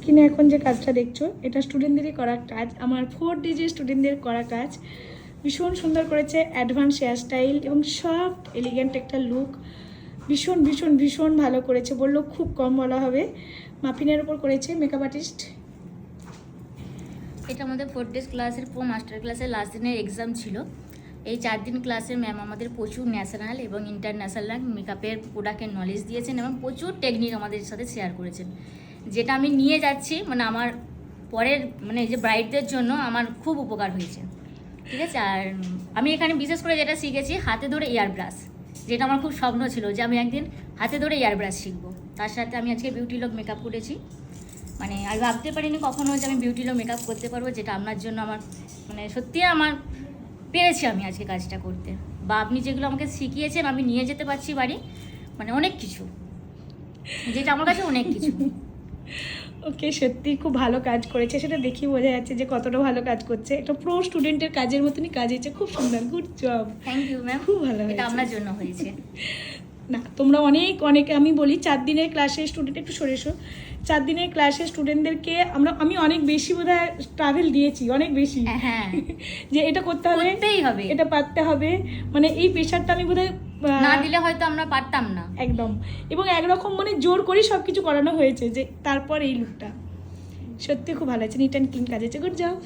স্ক্রিনে এখন যে কাজটা দেখছো এটা স্টুডেন্টদেরই করা কাজ, আমার 4DG স্টুডেন্টদের করা কাজ। ভীষণ সুন্দর করেছে, অ্যাডভান্স হেয়ার স্টাইল এবং সফট এলিগেন্ট একটা লুক। ভীষণ ভীষণ ভীষণ ভালো করেছে, বললো খুব কম বলা হবে। মাফিনের ওপর করেছে মেকআপ আর্টিস্ট। এটা আমাদের 4 ডেজ ক্লাসের মাস্টার ক্লাসের লাস্ট দিনের এক্সাম ছিল। এই 4 দিন ক্লাসে ম্যাম আমাদের প্রচুর ন্যাশনাল এবং ইন্টারন্যাশনাল মেকআপের প্রোডাক্টের নলেজ দিয়েছেন এবং প্রচুর টেকনিক আমাদের সাথে শেয়ার করেছেন, যেটা আমি নিয়ে যাচ্ছি মানে আমার পরের মানে যে ব্রাইডদের জন্য আমার খুব উপকার হয়েছে। ঠিক আছে, আর আমি এখানে বিশেষ করে যেটা শিখেছি হাতে ধরে এয়ার ব্রাশ, যেটা আমার খুব স্বপ্ন ছিল যে আমি একদিন হাতে ধরে এয়ার ব্রাশ শিখবো। তার সাথে আমি আজকে বিউটি লক মেকআপ করেছি, মানে আমি ভাবতে পারিনি কখনো যে আমি বিউটি লক মেকআপ করতে পারবো, যেটা আপনার জন্য আমার মানে সত্যি আমার পেরেছি আমি আজকে কাজটা করতে, বা আপনি যেগুলো আমাকে শিখিয়েছেন আমি নিয়ে যেতে পারছি বাড়ি, মানে অনেক কিছু, যেটা আমার কাছে অনেক কিছু। ওকে, সত্যি খুব ভালো কাজ করেছে, সেটা দেখি বোঝা যাচ্ছে যে কতটা ভালো কাজ করছে। একটা প্রো স্টুডেন্টের কাজের মতনই কাজ হয়েছে, খুব সুন্দর, good job. Thank you ma'am, খুব ভালো এটা হয়েছে। আপনার জন্য হয়েছে। না, তোমরা অনেকে আমি বলি 4 দিনের ক্লাসে স্টুডেন্ট একটু সরে এসো, 4 দিনের ক্লাসে স্টুডেন্টদেরকে আমি অনেক বেশি বোধহয় ট্রাভেল দিয়েছি, অনেক বেশি। হ্যাঁ, যে এটা করতে হবে, করতেই হবে, এটা পারতে হবে, মানে এই প্রেশারটা আমি বোধহয় না দিলে হয়তো আমরা পারতাম না একদম। এবং একরকম মানে জোর করেই সব কিছু করানো হয়েছে, যে তারপর এই লুকটা সত্যি খুব ভালো আছে, নিট অ্যান্ড ক্লিন কাজ হয়েছে, গুড জব।